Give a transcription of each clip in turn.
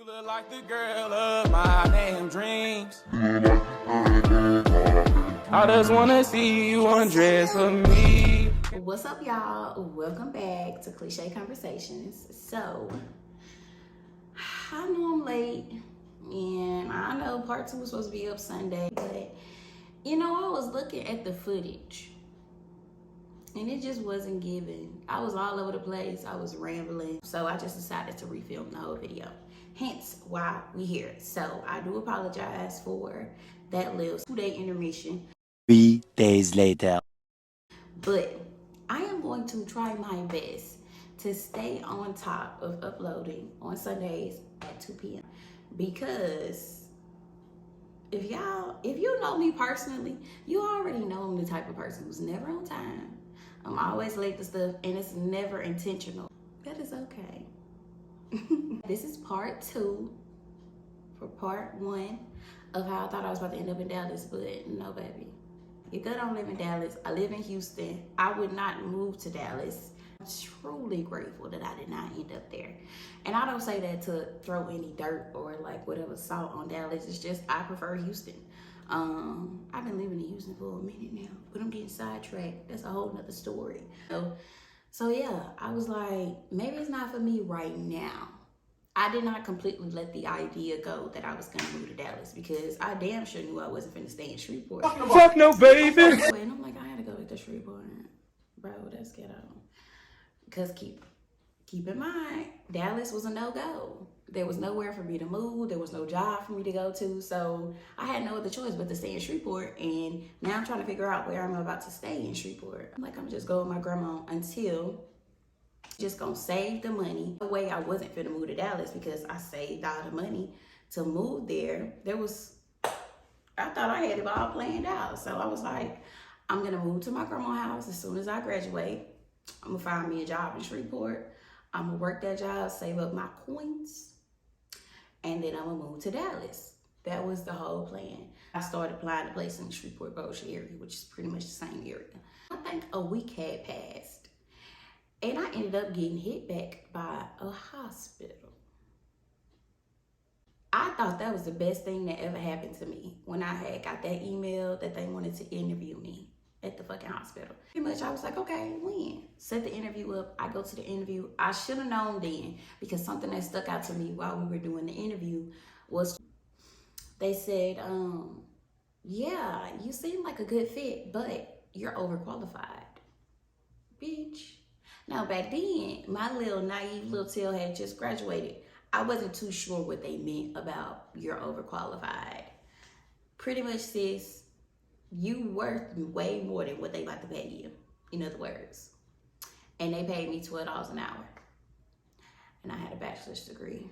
You look like the girl of my damn dreams. I just wanna see you undress for me. What's up, y'all? Welcome back to Kliché Conversations. So, I know I'm late, and I know part 2 was supposed to be up Sunday, but you know, I was looking at the footage, and it just wasn't giving. I was all over the place. I was rambling, so I just decided to refilm the whole video. Hence why we here. So I do apologize for that little 2-day intermission. 3 days later. But I am going to try my best to stay on top of uploading on Sundays at 2 p.m. Because if you know me personally, you already know I'm the type of person who's never on time. I'm always late to stuff, and it's never intentional. That is okay. This is part 2 for part 1 of how I thought I was about to end up in Dallas, but no, baby. If I don't live in Dallas, I live in Houston. I would not move to Dallas. I'm truly grateful that I did not end up there. And I don't say that to throw any dirt or like whatever salt on Dallas. It's just I prefer Houston. I've been living in Houston for a minute now, but I'm getting sidetracked. That's a whole nother story. So yeah, I was like, maybe it's not for me right now. I did not completely let the idea go that I was gonna move to Dallas because I damn sure knew I wasn't finna stay in Shreveport. Fuck no, baby. And I'm like, I had to go back to Shreveport. Bro, that's ghetto. Because keep in mind, Dallas was a no-go. There was nowhere for me to move. There was no job for me to go to. So I had no other choice but to stay in Shreveport. And now I'm trying to figure out where I'm about to stay in Shreveport. I'm like, I'm just going with my grandma until just gonna save the money. The way I wasn't finna move to Dallas because I saved all the money to move there. I thought I had it all planned out. So I was like, I'm gonna move to my grandma's house as soon as I graduate. I'm gonna find me a job in Shreveport. I'm gonna work that job, save up my coins, and then I'm gonna move to Dallas. That was the whole plan. I started applying to places in the Shreveport Bossier area, which is pretty much the same area. I think a week had passed, and I ended up getting hit back by a hospital. I thought that was the best thing that ever happened to me when I had got that email that they wanted to interview me at the fucking hospital. Pretty much I was like, okay, when? Set the interview up, I go to the interview. I should have known then because something that stuck out to me while we were doing the interview was they said, yeah, you seem like a good fit, but you're overqualified. Bitch. Now back then, my little naive little tail had just graduated. I wasn't too sure what they meant about you're overqualified. Pretty much, sis, you worth way more than what they about to pay you, in other words. And they paid me $12 an hour. And I had a bachelor's degree.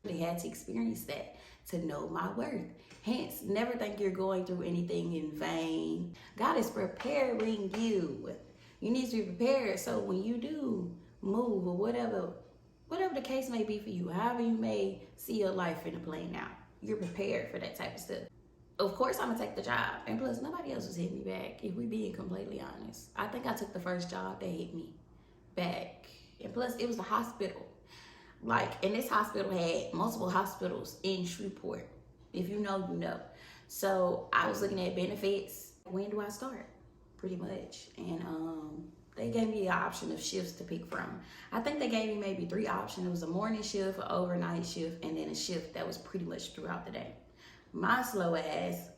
They had to experience that to know my worth. Hence, never think you're going through anything in vain. God is preparing you. You need to be prepared so when you do move or whatever the case may be for you, however you may see your life in a playing out, you're prepared for that type of stuff. Of course, I'm gonna take the job. And plus, nobody else was hitting me back, if we being completely honest. I think I took the first job that hit me back. And plus, it was a hospital. And this hospital had multiple hospitals in Shreveport. If you know, you know. So I was looking at benefits. When do I start? Pretty much. And they gave me an option of shifts to pick from. I think they gave me maybe 3 options. It was a morning shift, an overnight shift, and then a shift that was pretty much throughout the day. My slow ass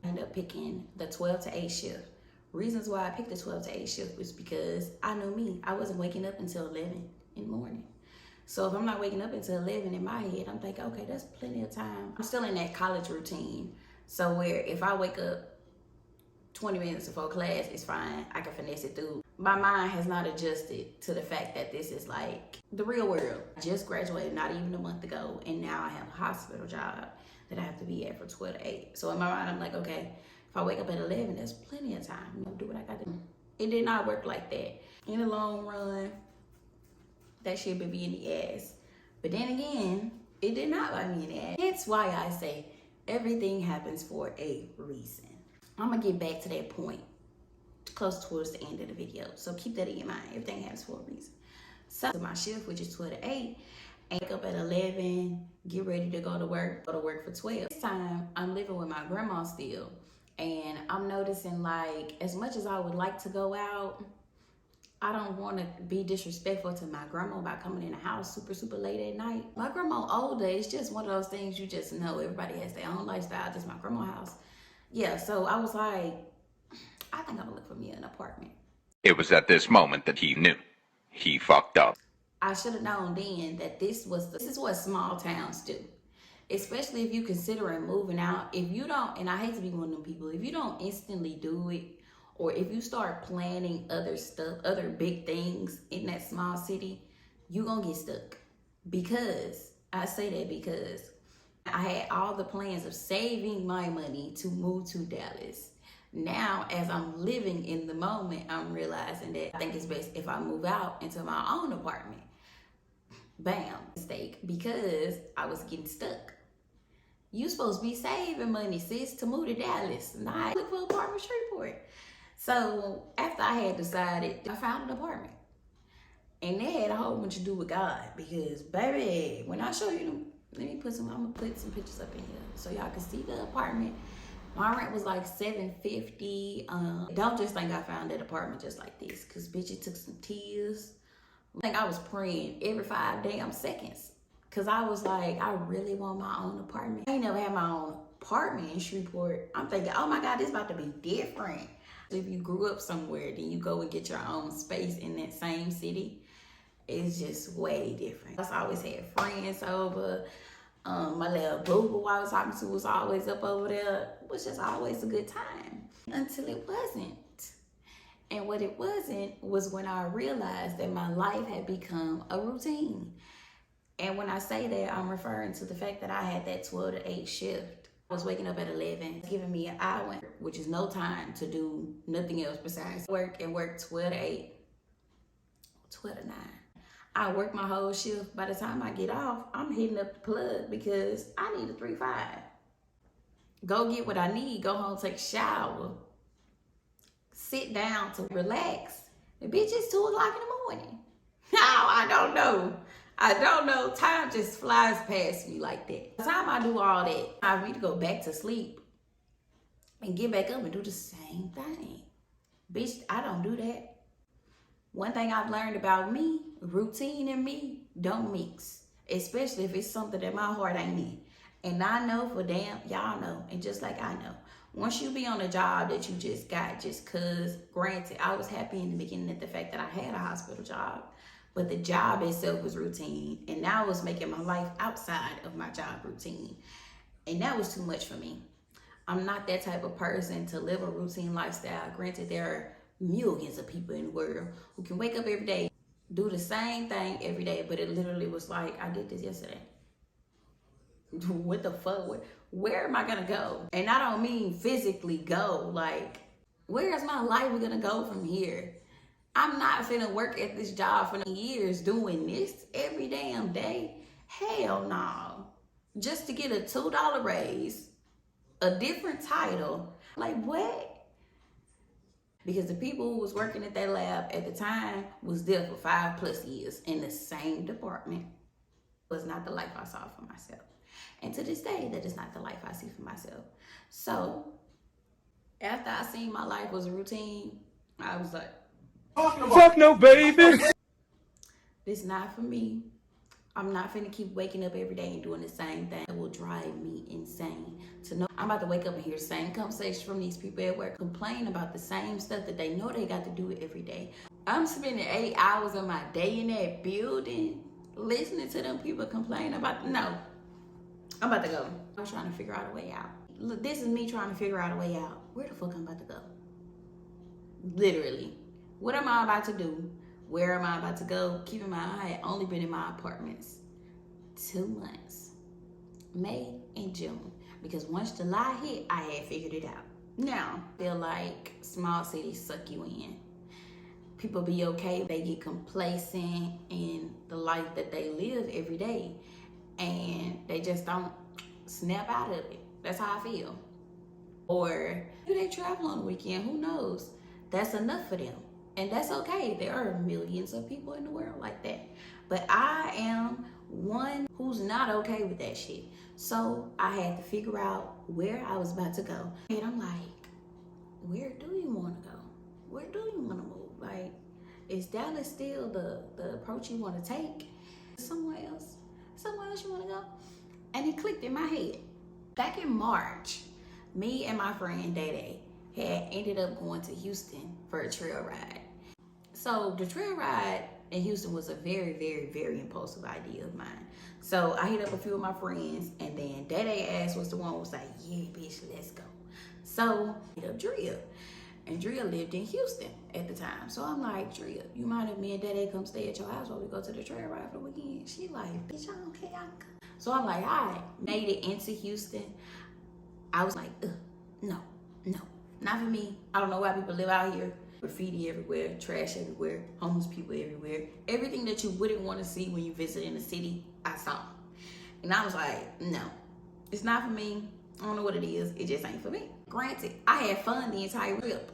ended up picking the 12 to 8 shift. Reasons why I picked the 12 to 8 shift was because I know me. I wasn't waking up until 11 in the morning. So if I'm not waking up until 11 in my head, I'm thinking, okay, that's plenty of time. I'm still in that college routine. So where if I wake up 20 minutes before class, it's fine. I can finesse it through. My mind has not adjusted to the fact that this is like the real world. I just graduated not even a month ago, and now I have a hospital job that I have to be at for 12 to 8. So in my mind, I'm like, okay, if I wake up at 11, that's plenty of time. Do what I got to do. It did not work like that. In the long run, that shit would be in the ass. But then again, it did not bite me in the ass. That's why I say everything happens for a reason. I'm gonna get back to that point close towards the end of the video. So keep that in your mind. Everything happens for a reason. So my shift, which is 12 to 8, And wake up at 11, get ready to go to work for 12. This time, I'm living with my grandma still. And I'm noticing, like, as much as I would like to go out, I don't want to be disrespectful to my grandma by coming in the house super late at night. My grandma older, it's just one of those things you just know. Everybody has their own lifestyle. This is my grandma's house. Yeah, so I was like, I think I'm gonna look for me an apartment. It was at this moment that he knew. He fucked up. I should have known then that this is what small towns do. Especially if you considering moving out. If you don't, and I hate to be one of them people, if you don't instantly do it, or if you start planning other stuff, other big things in that small city, you gonna get stuck. Because, I say that because I had all the plans of saving my money to move to Dallas. Now, as I'm living in the moment, I'm realizing that I think it's best if I move out into my own apartment. Bam, mistake, because I was getting stuck. You supposed to be saving money, sis, to move to Dallas, not look for apartment Shreveport. So after I had decided, I found an apartment. And that had a whole bunch to do with God, because baby, when I show you them, I'm gonna put some pictures up in here so y'all can see the apartment. My rent was like $750. Don't just think I found that apartment just like this, cause bitch, it took some tears. I think I was praying every 5 damn seconds, cause I was like, I really want my own apartment. I ain't never had my own apartment in Shreveport. I'm thinking, oh my God, this about to be different. If you grew up somewhere, then you go and get your own space in that same city. It's just way different. I always had friends over. My little boo who I was talking to was always up over there. It was just always a good time until it wasn't. And what it wasn't was when I realized that my life had become a routine. And when I say that, I'm referring to the fact that I had that 12 to 8 shift. I was waking up at 11, giving me an hour, which is no time to do nothing else besides work 12 to 8, 12 to 9. I work my whole shift. By the time I get off, I'm hitting up the plug because I need a 3-5. Go get what I need, go home, take a shower, sit down to relax. The bitch is 2 o'clock in the morning. Now, I don't know. Time just flies past me like that. By the time I do all that, I need to go back to sleep and get back up and do the same thing. Bitch, I don't do that. One thing I've learned about me, routine and me don't mix, especially if it's something that my heart ain't in. And I know for damn, y'all know, and just like I know, once you be on a job that you just got just cause, granted, I was happy in the beginning at the fact that I had a hospital job, but the job itself was routine, and now I was making my life outside of my job routine. And that was too much for me. I'm not that type of person to live a routine lifestyle. Granted, there are millions of people in the world who can wake up every day, do the same thing every day, but it literally was like, I did this yesterday. What the fuck? Where am I gonna go? And I don't mean physically go, like, where is my life gonna go from here? I'm not finna work at this job for years doing this every damn day. Hell no. Just to get a $2 raise, a different title. Like, what? Because the people who was working at that lab at the time was there for 5+ years in the same department. It was not the life I saw for myself. And to this day, that is not the life I see for myself. So after I seen my life was a routine, I was like, Fuck no, baby. this not for me. I'm not finna keep waking up every day and doing the same thing. It will drive me insane to know I'm about to wake up and hear the same conversations from these people at work, complain about the same stuff that they know they got to do every day. I'm spending 8 hours of my day in that building listening to them people complain about, no, I'm about to go. I'm trying to figure out a way out. Look, this is me trying to figure out a way out. Where the fuck I'm about to go? Literally. What am I about to do? Where am I about to go? Keep in mind, I had only been in my apartments 2 months, May and June, because once July hit, I had figured it out. Now, I feel like small cities suck you in. People be okay, they get complacent in the life that they live every day, and they just don't snap out of it. That's how I feel. Or maybe they travel on the weekend, who knows? That's enough for them. And that's okay. There are millions of people in the world like that. But I am one who's not okay with that shit. So I had to figure out where I was about to go. And I'm like, where do you want to go? Where do you want to move? Like, is Dallas still the approach you want to take? Somewhere else you want to go? And it clicked in my head. Back in March, me and my friend Day had ended up going to Houston for a trail ride. So the trail ride in Houston was a very, very, very impulsive idea of mine. So I hit up a few of my friends, and then Day ass was the one who was like, yeah, bitch, let's go. So I hit up Drea, and Drea lived in Houston at the time. So I'm like, Drea, you mind if me and Day come stay at your house while we go to the trail ride for the weekend? She like, bitch, I don't care, I can come. So I'm like, all right, made it into Houston. I was like, no, not for me. I don't know why people live out here. Graffiti everywhere, trash everywhere, homeless people everywhere. Everything that you wouldn't want to see when you visit in the city, I saw. And I was like, no, it's not for me. I don't know what it is. It just ain't for me. Granted, I had fun the entire trip.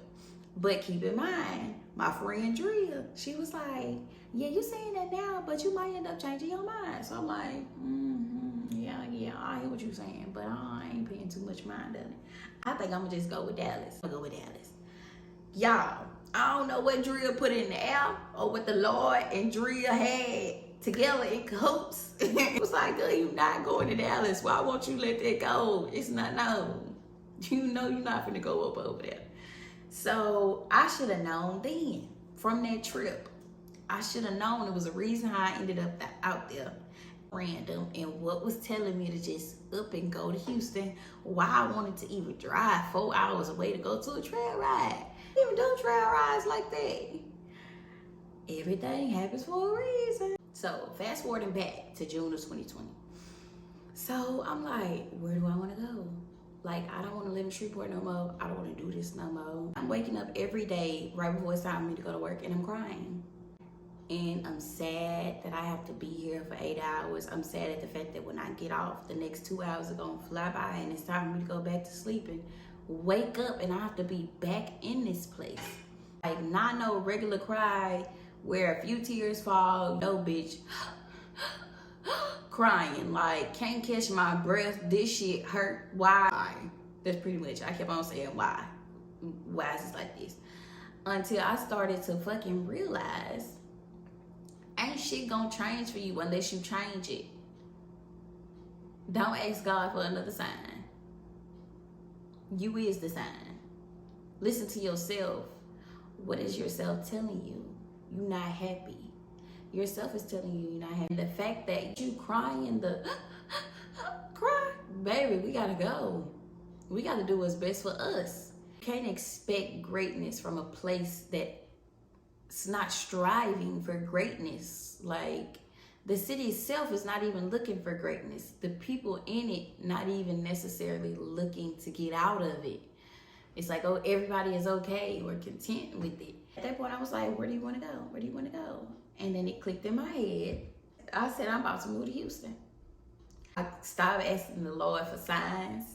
But keep in mind, my friend Drea, she was like, yeah, you saying that now, but you might end up changing your mind. So I'm like, yeah, I hear what you're saying, but I ain't paying too much mind on it. I think I'm gonna just go with Dallas. I'm gonna go with Dallas. Y'all, I don't know what Drea put in the air or what the Lord and Drea had together in cahoots. It was like, girl, you not going to Dallas. Why won't you let that go? It's not, no. You know you're not gonna go up over there. So I should have known then from that trip. I should have known it was a reason how I ended up out there random, and what was telling me to just up and go to Houston, why I wanted to even drive 4 hours away to go to a trail ride. Even do trail rides like that. Everything happens for a reason. So fast forwarding back to June of 2020. So I'm like, where do I want to go? Like, I don't want to live in Shreveport no more. I don't want to do this no more. I'm waking up every day right before it's time for me to go to work, and I'm crying. And I'm sad that I have to be here for 8 hours. I'm sad at the fact that when I get off, the next 2 hours are gonna fly by, and it's time for me to go back to sleeping. Wake up and I have to be back in this place. Like, not no regular cry where a few tears fall. No, bitch. Crying, like, can't catch my breath. This shit hurt. Why? That's pretty much, I kept on saying why. Why is it like this? Until I started to fucking realize ain't shit gonna change for you unless you change it. Don't ask God for another sign. You is the sign. Listen to yourself. What is yourself telling you? You're not happy. Yourself is telling you you're not happy. The fact that you crying cry, baby, we gotta go. We gotta do what's best for us. You can't expect greatness from a place that's not striving for greatness. Like, the city itself is not even looking for greatness. The people in it not even necessarily looking to get out of it. It's like, oh, everybody is okay. We're content with it. At that point, I was like, where do you want to go? Where do you want to go? And then it clicked in my head. I said, I'm about to move to Houston. I stopped asking the Lord for signs,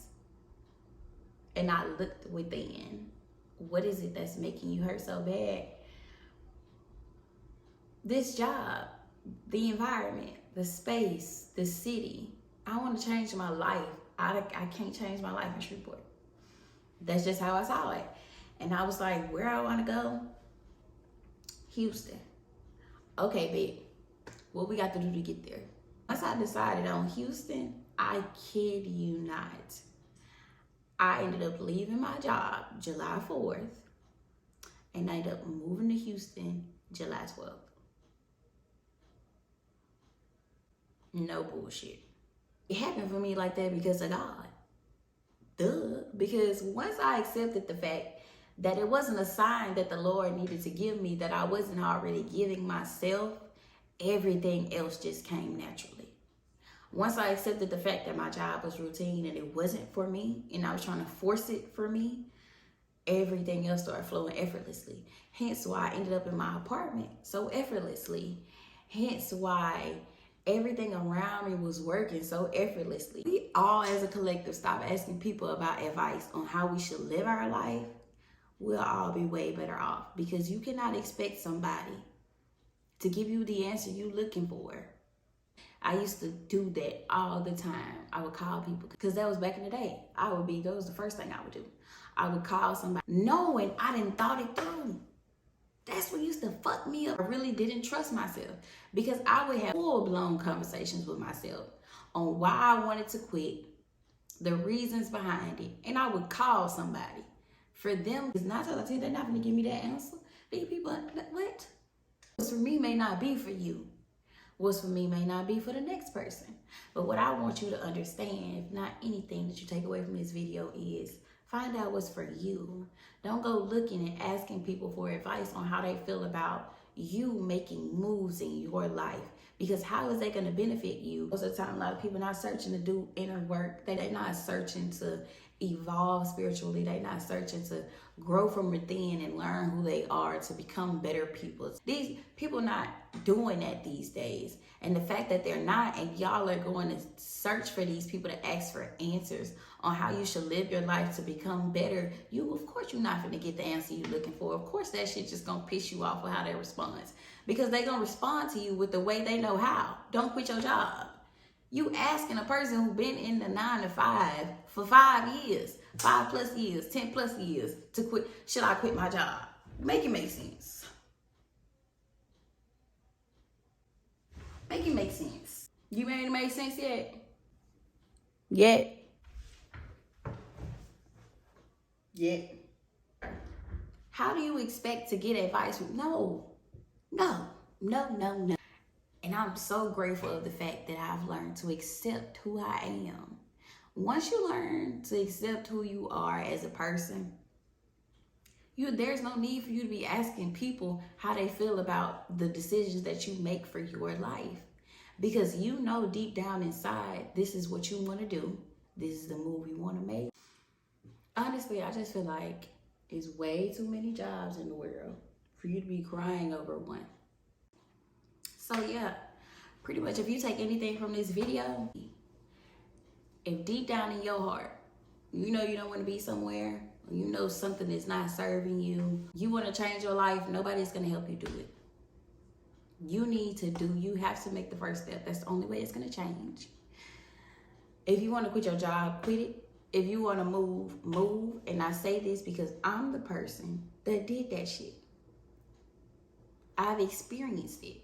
and I looked within. What is it that's making you hurt so bad? This job, the environment, the space, the city. I want to change my life. I can't change my life in Shreveport. That's just how I saw it. And I was like, where I want to go? Houston. Okay, babe, what we got to do to get there? Once I decided on Houston, I kid you not, I ended up leaving my job July 4th, and I ended up moving to Houston July 12th. No bullshit. It happened for me like that because of God. Duh. Because once I accepted the fact that it wasn't a sign that the Lord needed to give me, that I wasn't already giving myself, everything else just came naturally. Once I accepted the fact that my job was routine and it wasn't for me, and I was trying to force it for me, everything else started flowing effortlessly. Hence why I ended up in my apartment so effortlessly. Hence why everything around me was working so effortlessly. We all as a collective stop asking people about advice on how we should live our life. We'll all be way better off, because you cannot expect somebody to give you the answer you're looking for I used to do that all the time. I would call people because that was back in the day. That was the first thing I would do. I would call somebody knowing I didn't thought it through. That's what used to fuck me up. I really didn't trust myself because I would have full-blown conversations with myself on why I wanted to quit, the reasons behind it, and I would call somebody. For them, it's not till I they're not gonna give me that answer. These people, what? What's for me may not be for you. What's for me may not be for the next person. But what I want you to understand, if not anything that you take away from this video, is find out what's for you. Don't go looking and asking people for advice on how they feel about you making moves in your life. Because how is that going to benefit you? Most of the time, a lot of people are not searching to do inner work. They're not searching to evolve spiritually. They're not searching to grow from within and learn who they are to become better people. These people not doing that these days. And the fact that they're not, and y'all are going to search for these people to ask for answers on how you should live your life to become better, of course you're not going to get the answer you're looking for. Of course that shit just going to piss you off with how they respond. Because they're going to respond to you with the way they know how. Don't quit your job. You asking a person who been in the 9 to 5 for 5 years, 5+ years, 10+ years to quit. Should I quit my job? Make it make sense. Make it make sense. You made it make sense yet? Yet. How do you expect to get advice? No. And I'm so grateful of the fact that I've learned to accept who I am. Once you learn to accept who you are as a person, there's no need for you to be asking people how they feel about the decisions that you make for your life. Because you know deep down inside, this is what you want to do. This is the move you want to make. Honestly, I just feel like it's way too many jobs in the world for you to be crying over one. So yeah, pretty much if you take anything from this video, if deep down in your heart, you know you don't want to be somewhere, or you know something is not serving you, you want to change your life, nobody's going to help you do it. You have to make the first step. That's the only way it's going to change. If you want to quit your job, quit it. If you want to move. And I say this because I'm the person that did that shit. I've experienced it.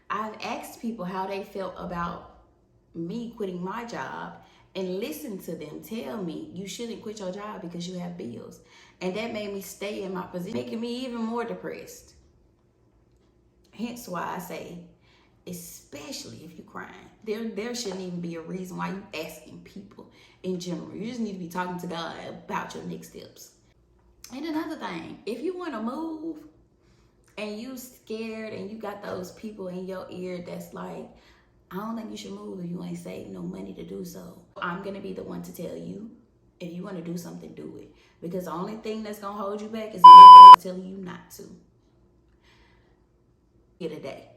I've asked people how they felt about me quitting my job and listened to them tell me you shouldn't quit your job because you have bills. And that made me stay in my position, making me even more depressed. Hence why I say, especially if you're crying, there shouldn't even be a reason why you asking people in general. You just need to be talking to God about your next steps. And another thing, if you want to move and you scared and you got those people in your ear that's like, I don't think you should move if you ain't saved no money to do so. I'm going to be the one to tell you, if you want to do something, do it. Because the only thing that's going to hold you back is telling you not to. Here today.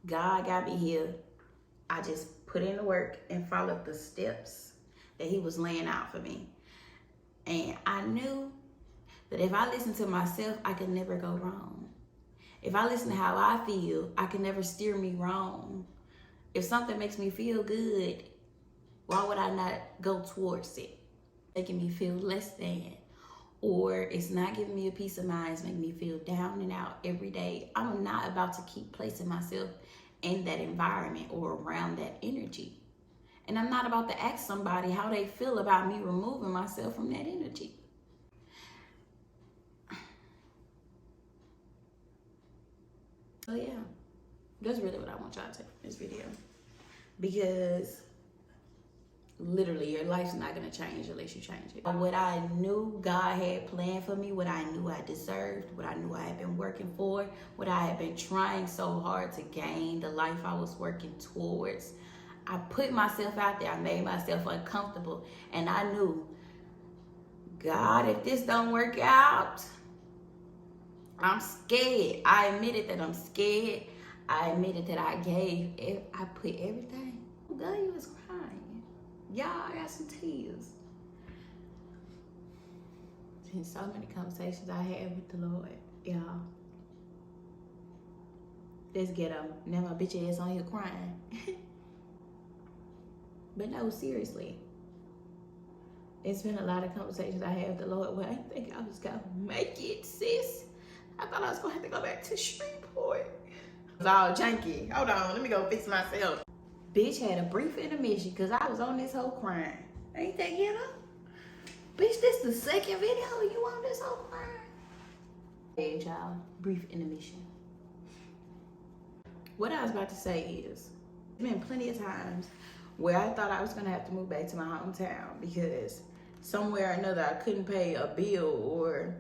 God got me here. I just put in the work and followed the steps that he was laying out for me. And I knew that if I listened to myself, I could never go wrong. If I listen to how I feel, I can never steer me wrong. If something makes me feel good, why would I not go towards it? Making me feel less than, or it's not giving me a peace of mind, it's making me feel down and out every day. I'm not about to keep placing myself in that environment or around that energy. And I'm not about to ask somebody how they feel about me removing myself from that energy. So yeah, that's really what I want y'all to take from this video. Because literally your life's not going to change unless you change it. What I knew God had planned for me, what I knew I deserved, what I knew I had been working for, what I had been trying so hard to gain, the life I was working towards. I put myself out there. I made myself uncomfortable. And I knew, God, if this don't work out, I'm scared. I admitted that I'm scared. I admitted that I put everything. God, you was crying. Y'all, I got some tears. And so many conversations I had with the Lord, y'all. Let's get up. Now my bitch ass on here crying. But no, seriously. It's been a lot of conversations I had with the Lord where I didn't think I was gonna make it, sis. I thought I was gonna have to go back to Shreveport. It was all janky. Hold on, let me go fix myself. Bitch had a brief intermission because I was on this whole crying. Ain't that ghetto? Bitch, this the second video you on this whole crying? Hey, y'all, brief intermission. What I was about to say is, there's been plenty of times where I thought I was gonna have to move back to my hometown because somewhere or another I couldn't pay a bill or,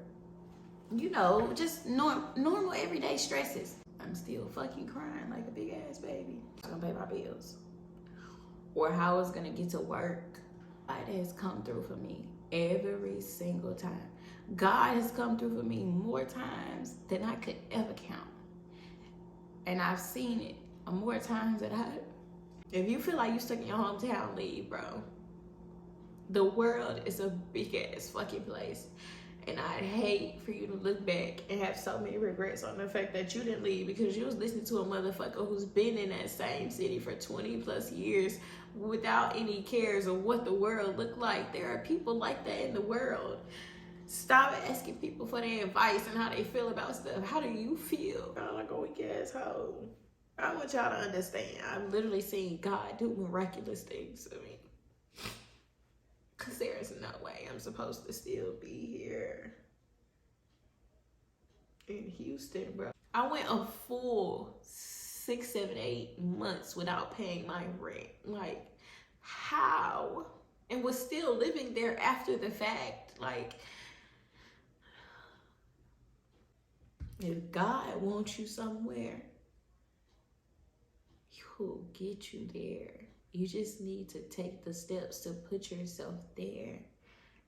you know, just normal everyday stresses. I'm still fucking crying like a big ass baby. I'm gonna pay my bills. Or how I was gonna get to work. God has come through for me every single time. God has come through for me more times than I could ever count. And I've seen it more times than I. If you feel like you stuck in your hometown, leave, bro. The world is a big ass fucking place. And I'd hate for you to look back and have so many regrets on the fact that you didn't leave because you was listening to a motherfucker who's been in that same city for 20 plus years without any cares of what the world looked like. There are people like that in the world. Stop asking people for their advice and how they feel about stuff. How do you feel? I'm like a weak asshole. I want y'all to understand. I've literally seen God do miraculous things to me. Because there is no way I'm supposed to still be here in Houston, bro. I went a full 6, 7, 8 months without paying my rent. Like, how? And was still living there after the fact. Like, if God wants you somewhere, He'll get you there. You just need to take the steps to put yourself there.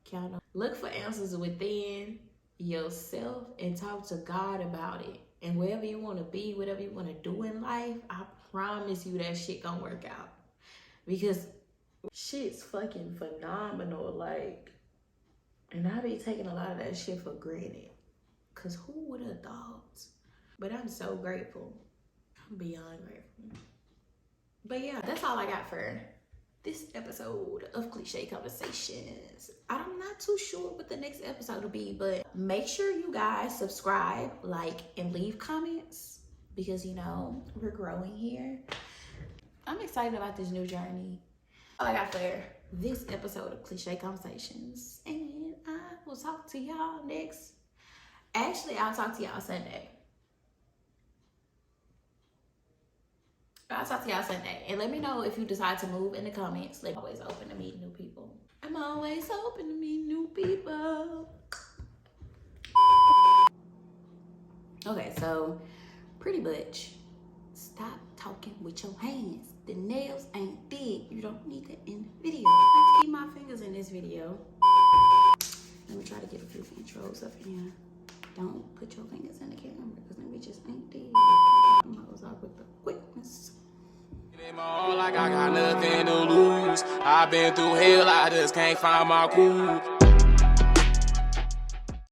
Count on. Look for answers within yourself and talk to God about it. And wherever you want to be, whatever you want to do in life, I promise you that shit gonna work out. Because shit's fucking phenomenal. Like, and I be taking a lot of that shit for granted. Because who would have thought? But I'm so grateful. I'm beyond grateful. But yeah, that's all I got for this episode of Cliche Conversations. I'm not too sure what the next episode will be, but make sure you guys subscribe, like, and leave comments because, you know, we're growing here. I'm excited about this new journey. All I got for this episode of Cliche Conversations. And I will talk to y'all next. Actually, I'll talk to y'all Sunday. I'll talk to y'all Sunday. And let me know if you decide to move in the comments. I'm always open to meet new people. I'm always open to meet new people. Okay, so pretty much stop talking with your hands. The nails ain't big. You don't need that in the video. Let's keep my fingers in this video. Let me try to get a few intros up in here. Don't put your fingers in the camera because them bitches ain't dead. I'm always out with the quickness. Like I got nothing to lose. I've been through hell, I just can't find my cool.